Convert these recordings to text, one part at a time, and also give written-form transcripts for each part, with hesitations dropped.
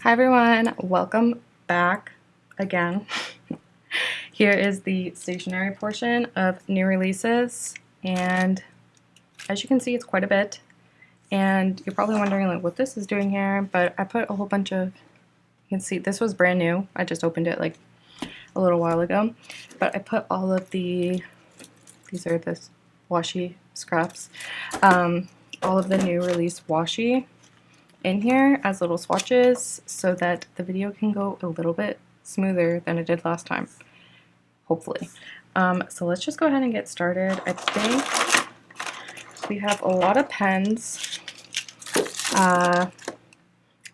Hi everyone, welcome back again. Here is the stationery portion of new releases, and as you can see, it's quite a bit. And you're probably wondering like what this is doing here, but I put a whole bunch of, you can see this was brand new. I just opened it like a little while ago, but I put all of these are the washi scraps, all of the new release washi in here as little swatches so that the video can go a little bit smoother than it did last time, hopefully. So let's just go ahead and get started. I think we have a lot of pens. I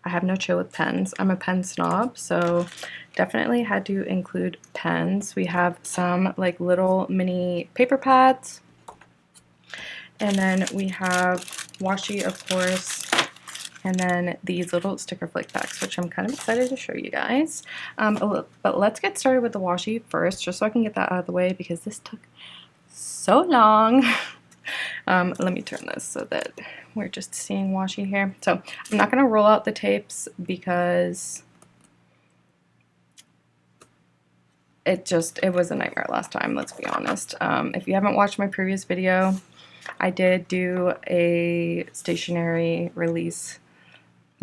have no chill with pens. I'm a pen snob, so definitely had to include pens. We have some like little mini paper pads, and then we have washi, of course, and then these little sticker flake packs, which I'm kind of excited to show you guys. But let's get started with the washi first, just so I can get that out of the way because this took so long. Let me turn this so that we're just seeing washi here. So I'm not going to roll out the tapes because it was a nightmare last time, let's be honest. If you haven't watched my previous video, I did do a stationery release.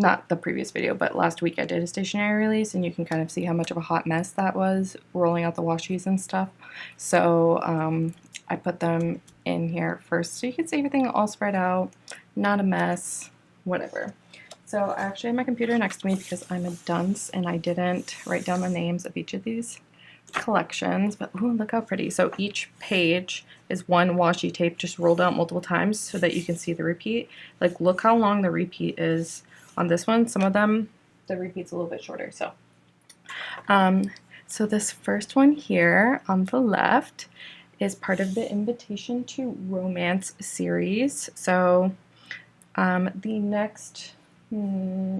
Not the previous video, but last week I did a stationery release, and you can kind of see how much of a hot mess that was, rolling out the washis and stuff. So I put them in here first so you can see everything all spread out, not a mess, whatever. So I actually have my computer next to me because I'm a dunce and I didn't write down the names of each of these collections, but ooh, look how pretty. So each page is one washi tape just rolled out multiple times so that you can see the repeat. Like, look how long the repeat is on this one. Some of them, the repeat's a little bit shorter. So this first one here on the left is part of the Invitation to Romance series. So the next, I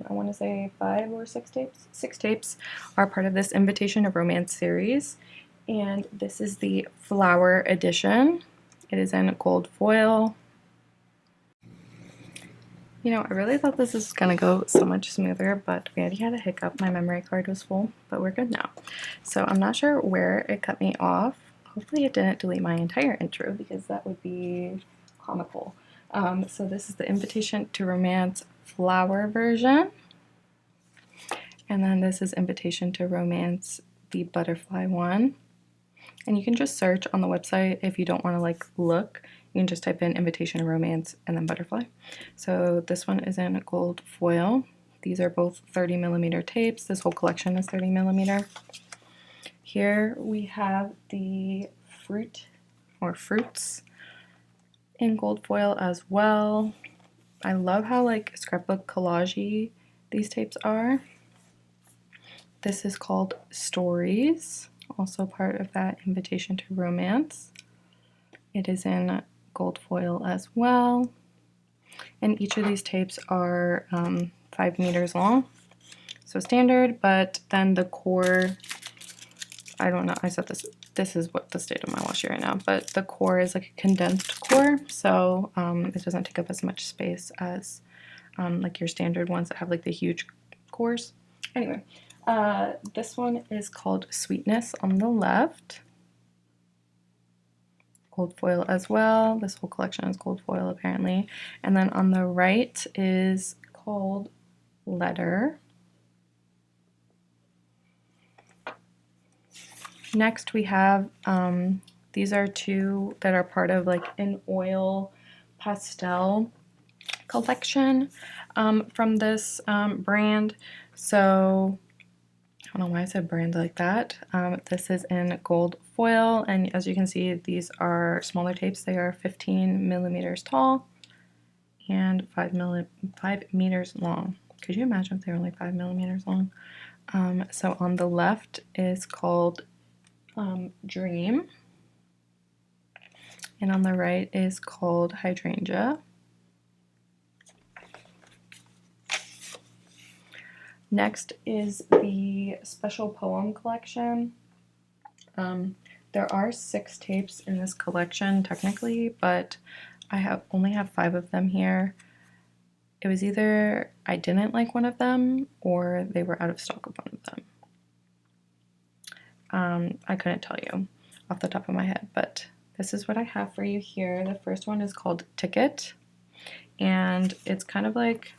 want to say 5 or 6 tapes. 6 tapes are part of this Invitation to Romance series, and this is the flower edition. It is in gold foil. You know, I really thought this was gonna go so much smoother, but we already had a hiccup. My memory card was full, but we're good now. So I'm not sure where it cut me off. Hopefully it didn't delete my entire intro because that would be comical. So this is the Invitation to Romance flower version. And then this is Invitation to Romance, the butterfly one. And you can just search on the website if you don't want to like look. You can just type in Invitation to Romance and then butterfly. So this one is in gold foil. These are both 30mm tapes. This whole collection is 30mm. Here we have the fruits in gold foil as well. I love how like scrapbook collage-y these tapes are. This is called Stories, also part of that Invitation to Romance. It is in gold foil as well. And each of these tapes are 5 meters long. So standard, but then the core, I don't know, I said this is what the state of my washi right now, but the core is like a condensed core, so it doesn't take up as much space as like your standard ones that have like the huge cores. Anyway, this one is called Sweetness on the left. Gold foil as well. This whole collection is gold foil apparently. And then on the right is called Letter. Next we have, these are 2 that are part of like an oil pastel collection from this brand. So I don't know why I said brand like that. This is in gold foil, and as you can see, these are smaller tapes. They are 15mm tall and 5 meters long. Could you imagine if they were only 5mm long? So on the left is called Dream, and on the right is called Hydrangea. Next is the Special Poem collection. There are 6 tapes in this collection technically, but I only have 5 of them here. it was either I didn't like one of them or they were out of stock of one of them. I couldn't tell you off the top of my head, but this is what I have for you here. The first one is called Ticket, and it's kind of like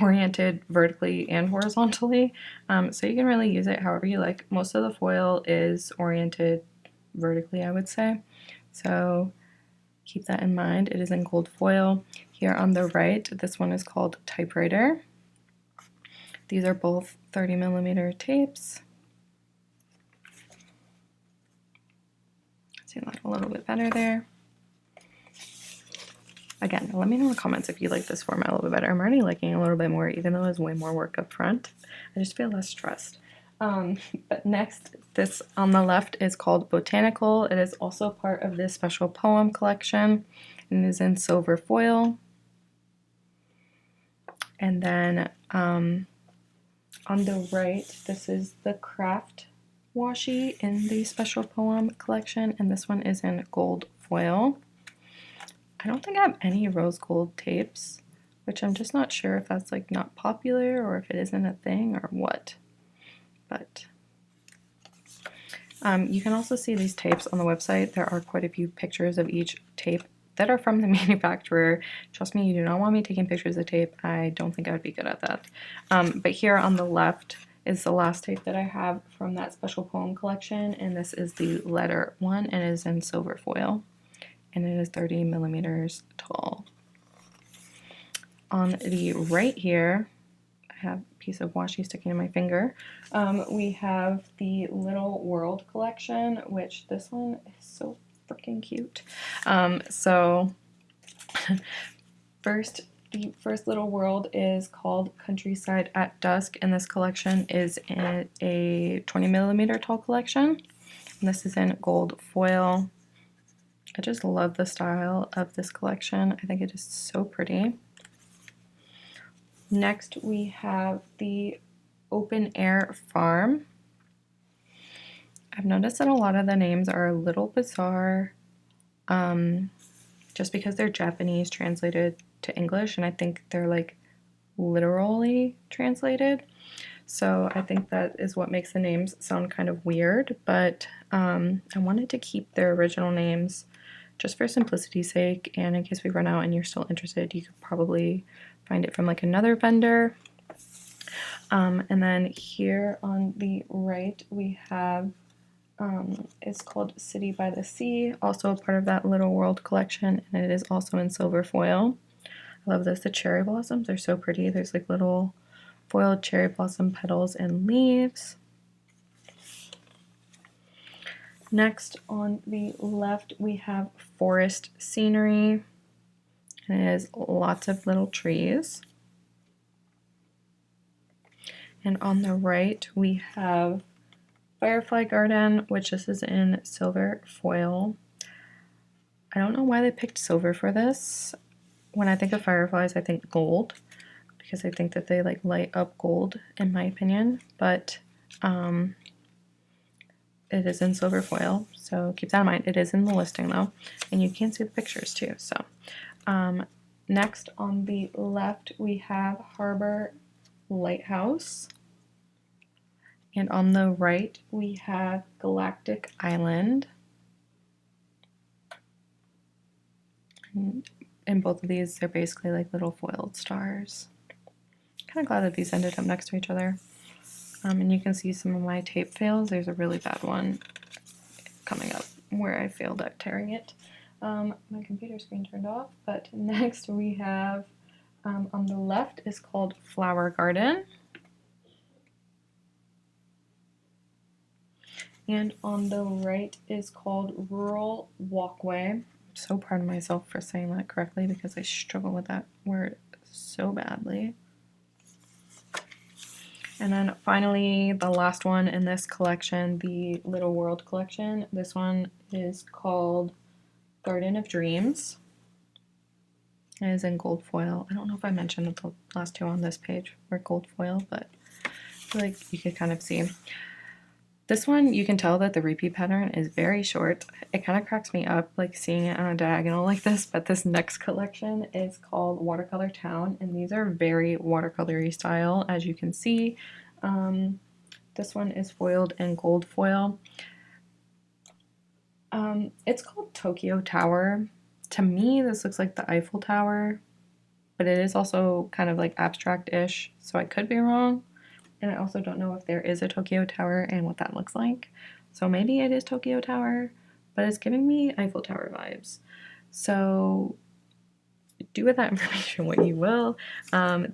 oriented vertically and horizontally, so you can really use it however you like. Most of the foil is oriented vertically, I would say, so keep that in mind. It is in gold foil. Here on the right, this one is called Typewriter. These are both 30mm tapes. See that a little bit better there. Again, let me know in the comments if you like this format a little bit better. I'm already liking it a little bit more, even though it's way more work up front. I just feel less stressed. But next, this on the left is called Botanical. It is also part of this special poem collection, and it is in silver foil. And then on the right, this is the craft washi in the special poem collection, and this one is in gold foil. I don't think I have any rose gold tapes, which I'm just not sure if that's like not popular or if it isn't a thing or what. But you can also see these tapes on the website. There are quite a few pictures of each tape that are from the manufacturer. Trust me, you do not want me taking pictures of tape. I don't think I would be good at that. But here on the left is the last tape that I have from that special poem collection, and this is the letter one, and it is in silver foil, and it is 30mm tall. On the right here, I have a piece of washi sticking in my finger. We have the Little World collection, which this one is so freaking cute. The first Little World is called Countryside at Dusk, and this collection is in a 20mm tall collection. And this is in gold foil. I just love the style of this collection. I think it is so pretty. Next, we have the Open Air Farm. I've noticed that a lot of the names are a little bizarre, just because they're Japanese translated to English, and I think they're like literally translated. So I think that is what makes the names sound kind of weird, but I wanted to keep their original names just for simplicity's sake, and in case we run out and you're still interested, you could probably find it from like another vendor. And then here on the right we have it's called City by the Sea, also a part of that Little World collection, and it is also in silver foil. I love this. The cherry blossoms are so pretty. There's like little foiled cherry blossom petals and leaves. Next on the left we have Forest Scenery, and it is lots of little trees. And on the right we have Firefly Garden, which this is in silver foil. I don't know why they picked silver for this. When I think of fireflies, I think gold, because I think that they like light up gold, in my opinion, but it is in silver foil, so keep that in mind. It is in the listing though, and you can see the pictures too. So next on the left we have Harbor Lighthouse, and on the right we have Galactic Island. And in both of these, they're basically like little foiled stars. Kind of glad that these ended up next to each other. And you can see some of my tape fails. There's a really bad one coming up where I failed at tearing it. My computer screen turned off, but next we have on the left is called Flower Garden. And on the right is called Rural Walkway. I'm so proud of myself for saying that correctly because I struggle with that word so badly. And then finally, the last one in this collection, the Little World collection. This one is called Garden of Dreams. It is in gold foil. I don't know if I mentioned that the last two on this page were gold foil, but I feel like you could kind of see. This one, you can tell that the repeat pattern is very short. It kind of cracks me up, like seeing it on a diagonal like this, but this next collection is called Watercolor Town, and these are very watercolory style, as you can see. This one is foiled in gold foil. It's called Tokyo Tower. To me, this looks like the Eiffel Tower, but it is also kind of like abstract-ish, so I could be wrong. And I also don't know if there is a Tokyo Tower and what that looks like. So maybe it is Tokyo Tower, but it's giving me Eiffel Tower vibes. So do with that information what you will.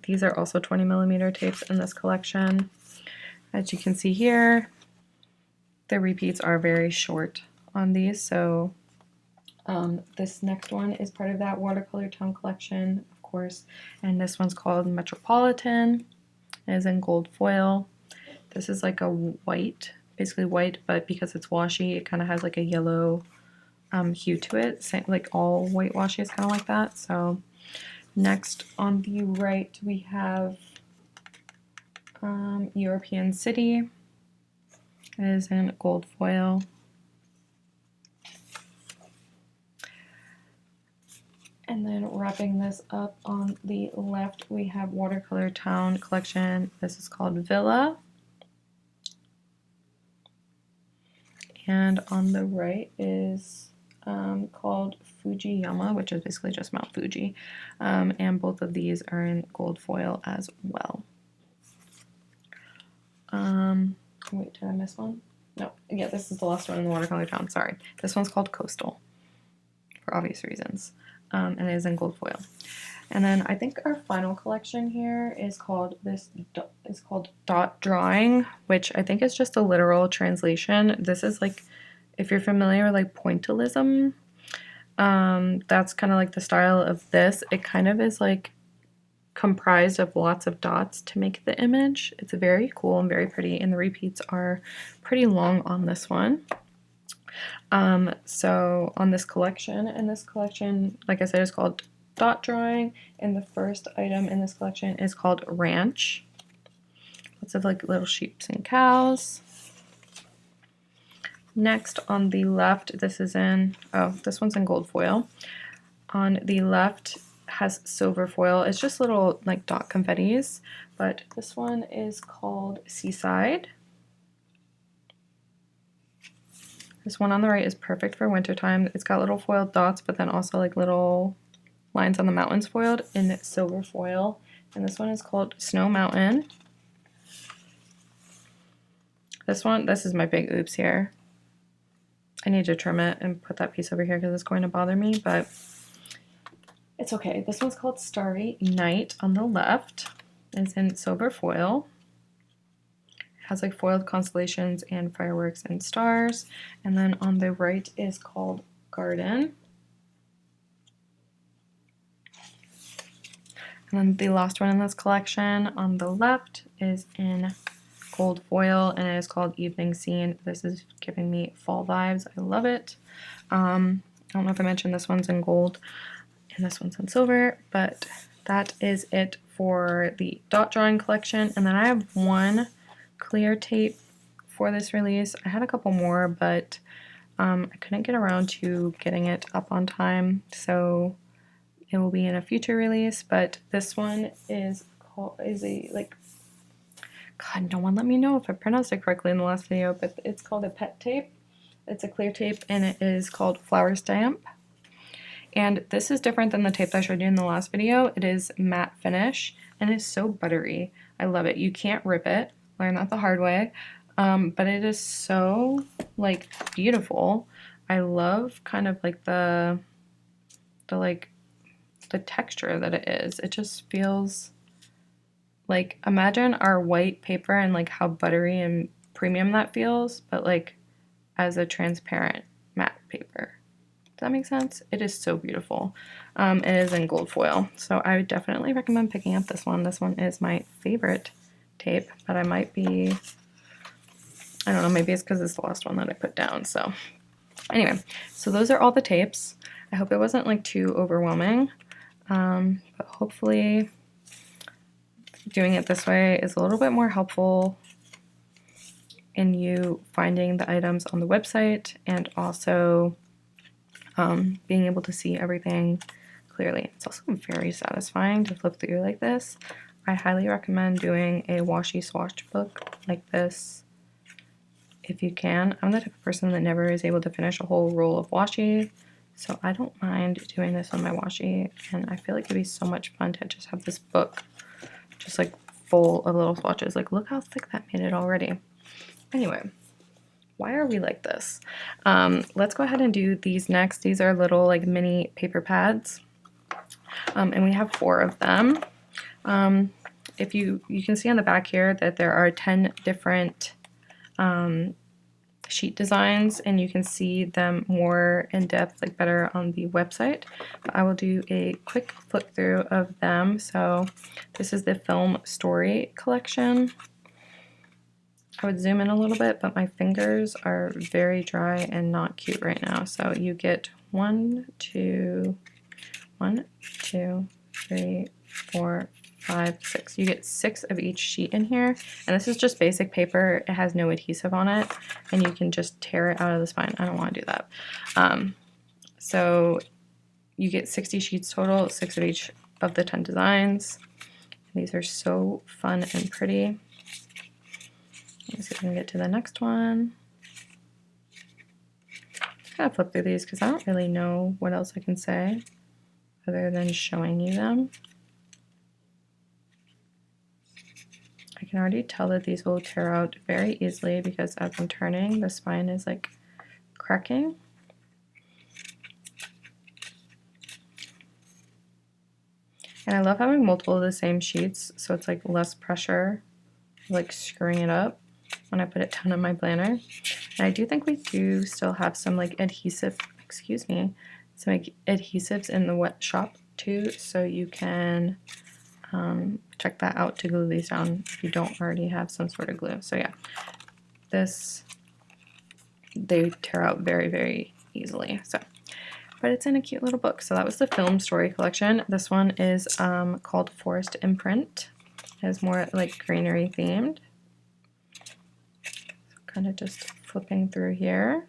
These are also 20mm tapes in this collection. As you can see here, the repeats are very short on these. So this next one is part of that Watercolor Town collection, of course. And this one's called Metropolitan. It is in gold foil. This is like a white, basically white, but because it's washy, it kind of has like a yellow hue to it. Same, like all white washi is kind of like that. So next on the right, we have European City. It is in gold foil. And then wrapping this up on the left, we have Watercolor Town collection. This is called Villa. And on the right is called Fujiyama, which is basically just Mount Fuji. And both of these are in gold foil as well. Wait, did I miss one? No, yeah, this is the last one in the Watercolor Town, sorry. This one's called Coastal, for obvious reasons. And it is in gold foil. And then I think our final collection here is called Dot Drawing, which I think is just a literal translation. This is like, if you're familiar with like pointillism, that's kind of like the style of this. It kind of is like comprised of lots of dots to make the image. It's very cool and very pretty, and the repeats are pretty long on this one. So on this collection, and this collection, like I said, is called Dot Drawing, and the first item in this collection is called Ranch. Lots of like little sheep and cows. Next on the left, this one's in gold foil. On the left has silver foil. It's just little like dot confettis, but this one is called Seaside. This one on the right is perfect for wintertime. It's got little foiled dots, but then also like little lines on the mountains foiled in silver foil. And this one is called Snow Mountain. This is my big oops here. I need to trim it and put that piece over here because it's going to bother me, but it's okay. This one's called Starry Night on the left. It's in silver foil. Has like foiled constellations and fireworks and stars. And then on the right is called Garden. And then the last one in this collection on the left is in gold foil, and it is called Evening Scene. This is giving me fall vibes. I love it. I don't know if I mentioned this one's in gold and this one's in silver, but that is it for the dot drawing collection. And then I have one clear tape for this release. I had a couple more, but I couldn't get around to getting it up on time, so it will be in a future release. But this one is God, no one let me know if I pronounced it correctly in the last video, but it's called a pet tape. It's a clear tape, and it is called Flower Stamp. And this is different than the tape that I showed you in the last video. It is matte finish, and it's so buttery. I love it. You can't rip it. Learned that the hard way. But it is so like beautiful. I love kind of like the texture that it is. It just feels like, imagine our white paper and like how buttery and premium that feels, but like as a transparent matte paper. Does that make sense? It is so beautiful. It is in gold foil, so I would definitely recommend picking up this one. This one is my favorite tape, but I might be, I don't know, maybe it's because it's the last one that I put down. So anyway, so those are all the tapes. I hope it wasn't like too overwhelming, but hopefully doing it this way is a little bit more helpful in you finding the items on the website and also being able to see everything clearly. It's also very satisfying to flip through like this. I highly recommend doing a washi swatch book like this if you can. I'm the type of person that never is able to finish a whole roll of washi, so I don't mind doing this on my washi, and I feel like it'd be so much fun to just have this book just like full of little swatches. Like, look how thick that made it already. Anyway, why are we like this? Let's go ahead and do these next. These are little like mini paper pads, and we have 4 of them. If you can see on the back here that there are 10 different sheet designs, and you can see them more in depth, like better on the website. But I will do a quick flip through of them. So this is the Film Story collection. I would zoom in a little bit, but my fingers are very dry and not cute right now. So you get 1, 2, 3, 4, 5, 6. You get 6 of each sheet in here, and this is just basic paper. It has no adhesive on it, and you can just tear it out of the spine. I don't want to do that. So you get 60 sheets total, 6 of each of the 10 designs. These are so fun and pretty. Let's see if we can get to the next one. I'm gonna flip through these because I don't really know what else I can say other than showing you them. I can already tell that these will tear out very easily because as I'm turning, the spine is like cracking. And I love having multiple of the same sheets, so it's like less pressure, like screwing it up when I put it down in my planner. And I do think we do still have some like adhesive, some like adhesives in the wet shop too, so you can check that out to glue these down if you don't already have some sort of glue. So yeah, they tear out very, very easily. So, but it's in a cute little book. So that was the Film Story collection. This one is called Forest Imprint. It is more like greenery themed. So kind of just flipping through here.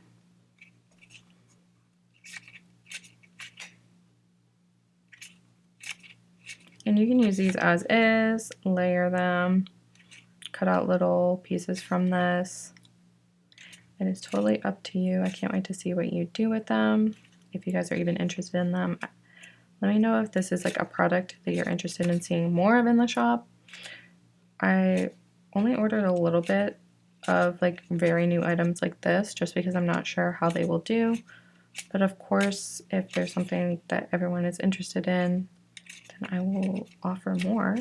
And you can use these as is, layer them, cut out little pieces from this. It is totally up to you. I can't wait to see what you do with them. If you guys are even interested in them, let me know if this is like a product that you're interested in seeing more of in the shop. I only ordered a little bit of like very new items like this just because I'm not sure how they will do. But of course, if there's something that everyone is interested in, then I will offer more.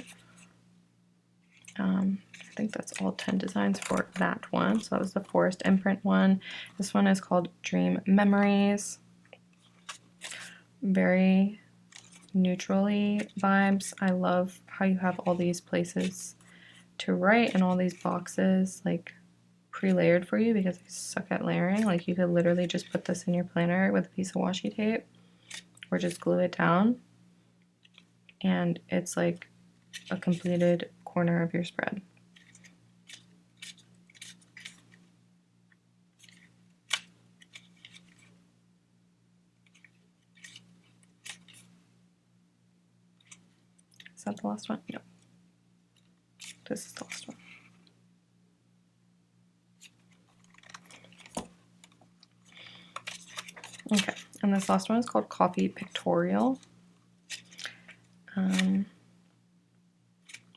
I think that's all 10 designs for that one. So that was the Forest Imprint one. This one is called Dream Memories. Very neutrally vibes. I love how you have all these places to write and all these boxes like pre-layered for you because I suck at layering. Like you could literally just put this in your planner with a piece of washi tape or just glue it down, and it's like a completed corner of your spread. Is that the last one? No. This is the last one. Okay, and this last one is called Coffee Pictorial.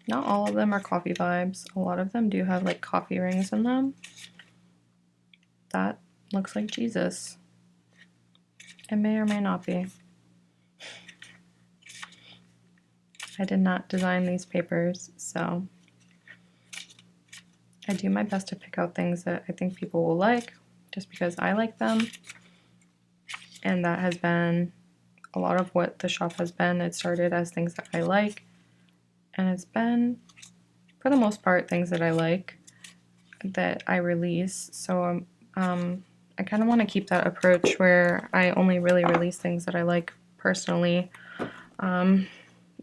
Not all of them are coffee vibes. A lot of them do have like coffee rings in them. That looks like Jesus. It may or may not be. I did not design these papers, so I do my best to pick out things that I think people will like just because I like them. And that has been a lot of what the shop has been. It started as things that I like, and it's been, for the most part, things that I like that I release. So I kind of want to keep that approach where I only really release things that I like personally,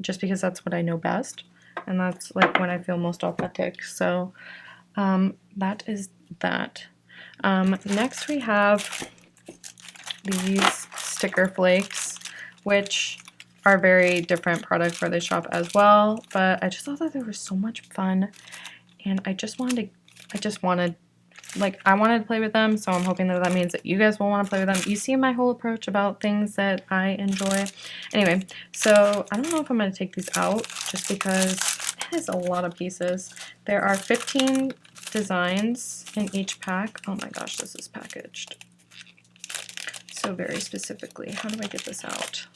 just because that's what I know best, and that's like when I feel most authentic. So that is that. Next we have these sticker flakes, which are a very different product for this shop as well, but I just thought that they were so much fun, and I wanted to play with them, so I'm hoping that that means that you guys will want to play with them. You see my whole approach about things that I enjoy. Anyway, so I don't know if I'm going to take these out just because it is a lot of pieces. There are 15 designs in each pack. Oh my gosh, this is packaged so very specifically. How do I get this out?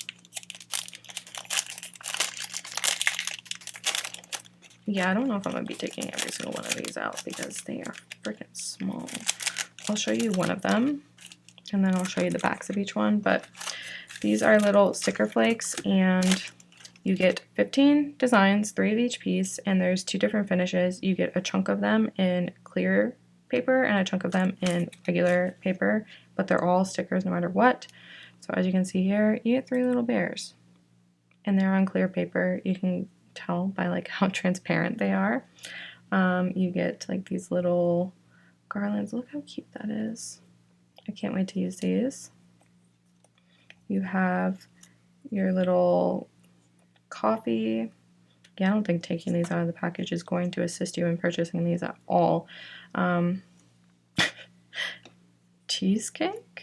Yeah, I don't know if I'm going to be taking every single one of these out because they are freaking small. I'll show you one of them, and then I'll show you the backs of each one, but these are little sticker flakes, and you get 15 designs, 3 of each piece, and there's 2 different finishes. You get a chunk of them in clear paper and a chunk of them in regular paper, but they're all stickers no matter what. So as you can see here, you get 3 little bears, and they're on clear paper. You can tell by like how transparent they are. You get like these little garlands. Look how cute that is. I can't wait to use these. You have your little coffee. Yeah, I don't think taking these out of the package is going to assist you in purchasing these at all. Cheesecake,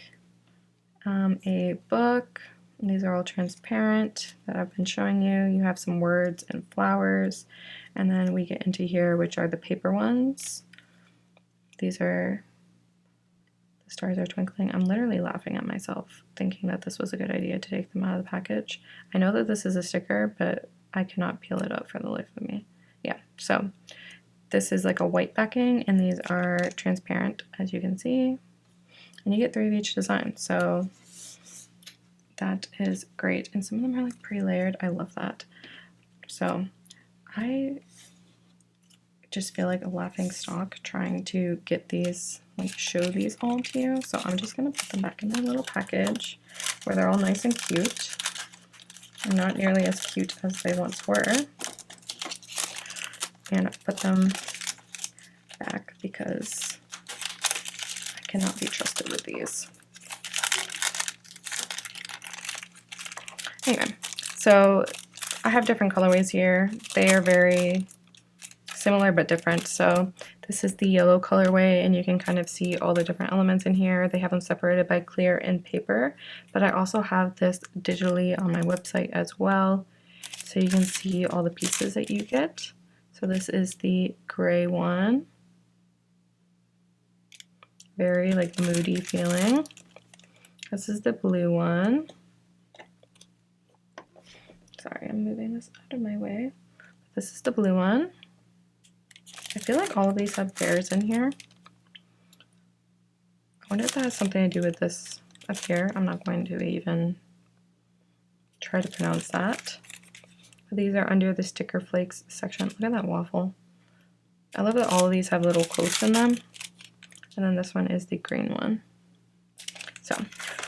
a book. These are all transparent that I've been showing you. You have some words and flowers, and then we get into here, which are the paper ones. These are, the stars are twinkling. I'm literally laughing at myself thinking that this was a good idea to take them out of the package. I know that this is a sticker, but I cannot peel it up for the life of me. Yeah, so this is like a white backing, and these are transparent, as you can see. And you get 3 of each design, so that is great. And some of them are like pre-layered. I love that. So I just feel like a laughing stock trying to get these, like show these all to you. So I'm just gonna put them back in their little package where they're all nice and cute. And not nearly as cute as they once were. And put them back because I cannot be trusted with these. Anyway, so I have different colorways here. They are very similar but different. So this is the yellow colorway, and you can kind of see all the different elements in here. They have them separated by clear and paper, but I also have this digitally on my website as well, so you can see all the pieces that you get. So this is the gray one. Very like moody feeling. This is the blue one. Sorry, I'm moving this out of my way. This is the blue one. I feel like all of these have bears in here. I wonder if that has something to do with this up here. I'm not going to even try to pronounce that. But these are under the sticker flakes section. Look at that waffle. I love that all of these have little quotes in them. And then this one is the green one. So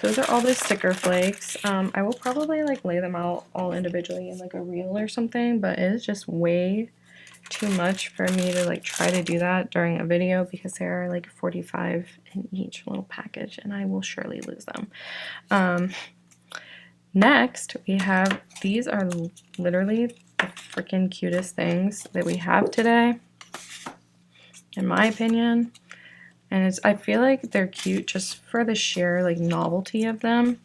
those are all the sticker flakes. I will probably like lay them out all individually in like a reel or something, but it is just way too much for me to like try to do that during a video because there are like 45 in each little package and I will surely lose them. Next we have, these are literally the freaking cutest things that we have today, in my opinion. And I feel like they're cute just for the sheer like novelty of them,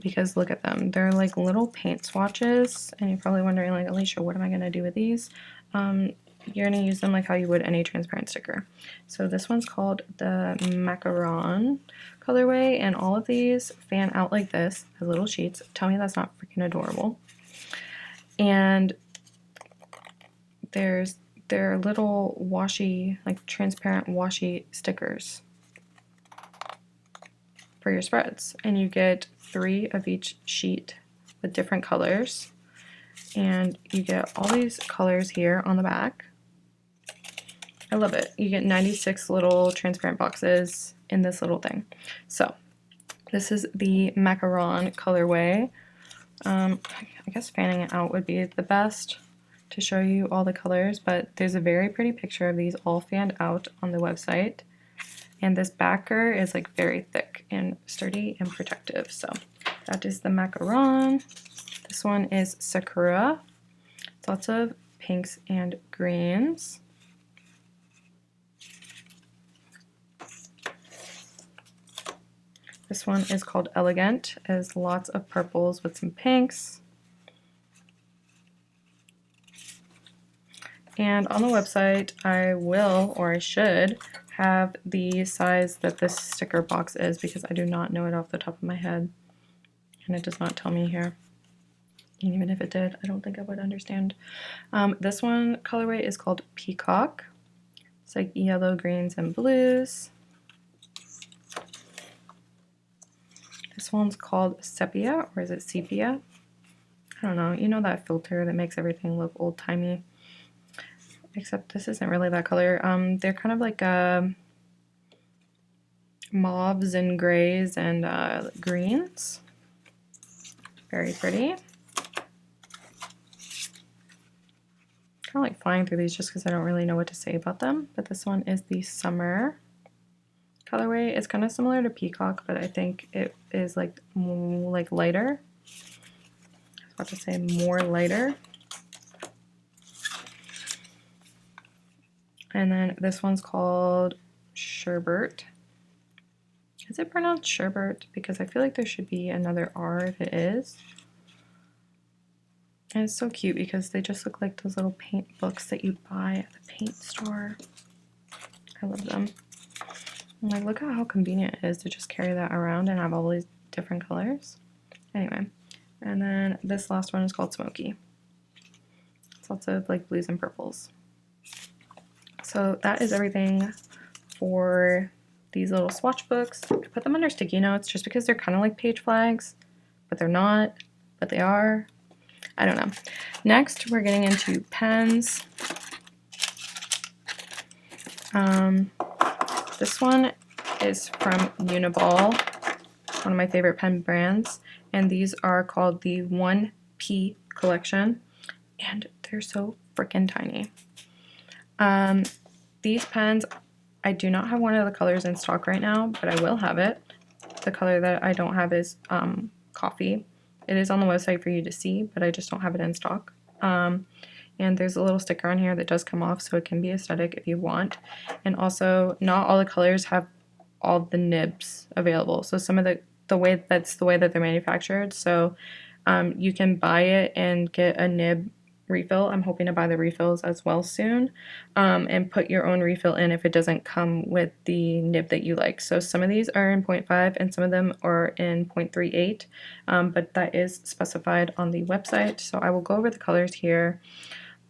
because look at them. They're like little paint swatches, and you're probably wondering like, Alicia, what am I gonna do with these? You're gonna use them like how you would any transparent sticker. So this one's called the Macaron colorway, and all of these fan out like this as little sheets. Tell me that's not freaking adorable. And they're little washy, like transparent washy stickers for your spreads. And you get 3 of each sheet with different colors. And you get all these colors here on the back. I love it. You get 96 little transparent boxes in this little thing. So this is the Macaron colorway. I guess fanning it out would be the best to show you all the colors, but there's a very pretty picture of these all fanned out on the website. And this backer is like very thick and sturdy and protective. So that is the macaron. This one is Sakura. It's lots of pinks and greens. This one is called Elegant. It has lots of purples with some pinks. And on the website, I will, or I should, have the size that this sticker box is because I do not know it off the top of my head. And it does not tell me here. And even if it did, I don't think I would understand. This one colorway is called Peacock. It's like yellow, greens, and blues. This one's called Sepia, or is it Sepia? I don't know. You know that filter that makes everything look old-timey? Except this isn't really that color. They're kind of like mauves and grays and greens. Very pretty. Kind of like flying through these just because I don't really know what to say about them. But this one is the Summer colorway. It's kind of similar to Peacock, but I think it is like more like lighter. I was about to say more lighter. And then this one's called Sherbert. Is it pronounced Sherbert? Because I feel like there should be another R if it is. And it's so cute because they just look like those little paint books that you buy at the paint store. I love them. I'm like, look at how convenient it is to just carry that around and have all these different colors. Anyway, and then this last one is called Smoky. It's lots of like blues and purples. So that is everything for these little swatch books. I put them under sticky notes just because they're kind of like page flags, but they're not, but they are. I don't know. Next, we're getting into pens. This one is from Uniball, one of my favorite pen brands, and these are called the 1P collection, and they're so freaking tiny. These pens, I do not have one of the colors in stock right now, but I will have it. The color that I don't have is coffee. It is on the website for you to see, but I just don't have it in stock. And there's a little sticker on here that does come off, so it can be aesthetic if you want. And also, not all the colors have all the nibs available. So some of the way that they're manufactured. So you can buy it and get a nib refill. I'm hoping to buy the refills as well soon, and put your own refill in if it doesn't come with the nib that you like. So some of these are in 0.5 and some of them are in 0.38, but that is specified on the website. So I will go over the colors here.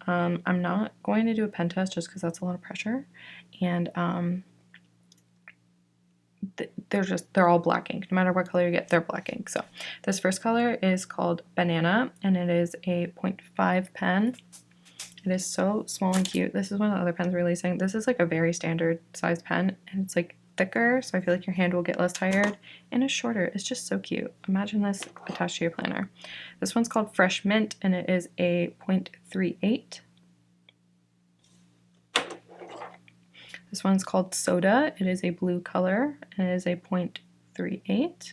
I'm not going to do a pen test just because that's a lot of pressure, and they're all black ink. No matter what color you get, they're black ink. So this first color is called Banana, and it is a 0.5 pen. It is so small and cute. This is one of the other pens we're releasing. This is like a very standard size pen, and it's like thicker, so I feel like your hand will get less tired, and it's shorter. It's just so cute. Imagine this attached to your planner. This one's called Fresh Mint, and it is a 0.38. This one's called Soda. It is a blue color, and it is a 0.38.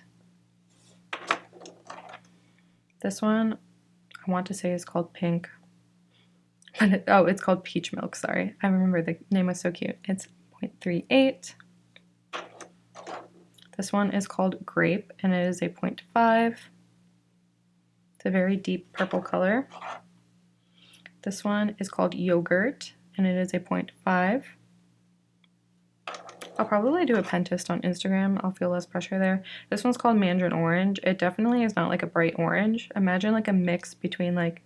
This one, I want to say is called Pink. But it's called Peach Milk, sorry. I remember the name was so cute. It's 0.38. This one is called Grape, and it is a 0.5. It's a very deep purple color. This one is called Yogurt, and it is a 0.5. I'll probably do a pen test on Instagram. I'll feel less pressure there. This one's called Mandarin Orange. It definitely is not like a bright orange. Imagine like a mix between like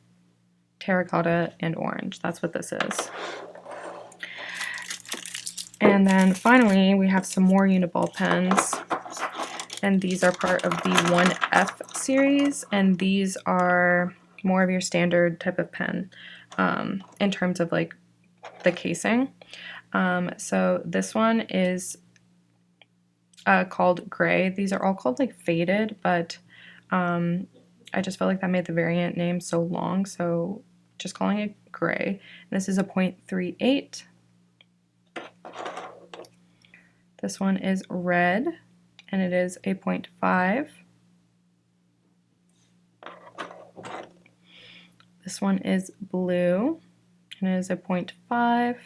terracotta and orange. That's what this is. And then finally, we have some more Uniball pens. And these are part of the 1F series. And these are more of your standard type of pen in terms of like the casing. So this one is called Gray. These are all called like Faded, but I just felt like that made the variant name so long, so just calling it Gray. This is a 0.38. This one is red, and it is a 0.5. This one is blue, and it is a 0.5.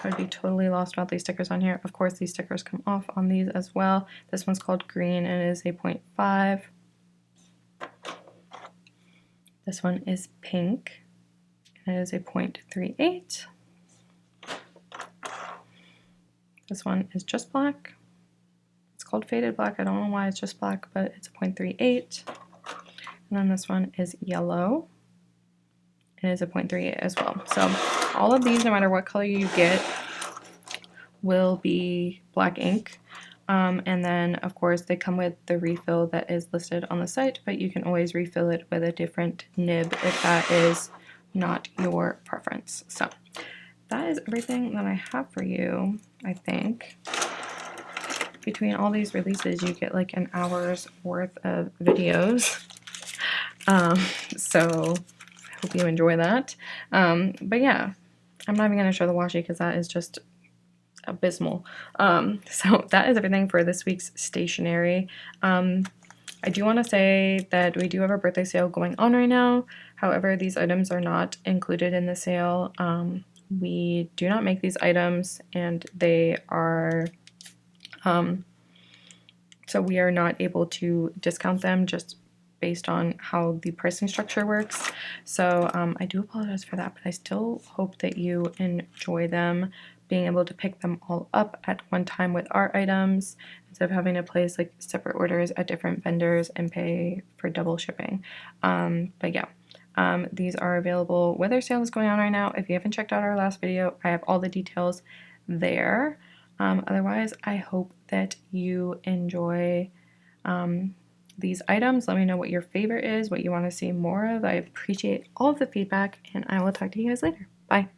I'd be totally lost without these stickers on here. Of course, these stickers come off on these as well. This one's called green, and it is a 0.5. This one is pink, and it is a 0.38. This one is just black. It's called faded black. I don't know why it's just black, but it's a 0.38. And then this one is yellow. It is a 0.38 as well. So all of these, no matter what color you get, will be black ink. And then, of course, they come with the refill that is listed on the site, but you can always refill it with a different nib if that is not your preference. So that is everything that I have for you, I think. Between all these releases, you get like an hour's worth of videos. So I hope you enjoy that. But yeah, I'm not even going to show the washi because that is just abysmal. So that is everything for this week's stationery. I do want to say that we do have a birthday sale going on right now. However, these items are not included in the sale. We do not make these items, and they are so we are not able to discount them just based on how the pricing structure works. So I do apologize for that, but I still hope that you enjoy them, being able to pick them all up at one time with our items instead of having to place like separate orders at different vendors and pay for double shipping. But yeah. These are available where their sale is going on right now. If you haven't checked out our last video, I have all the details there. Otherwise, I hope that you enjoy these items. Let me know what your favorite is, what you want to see more of. I appreciate all of the feedback, and I will talk to you guys later. Bye.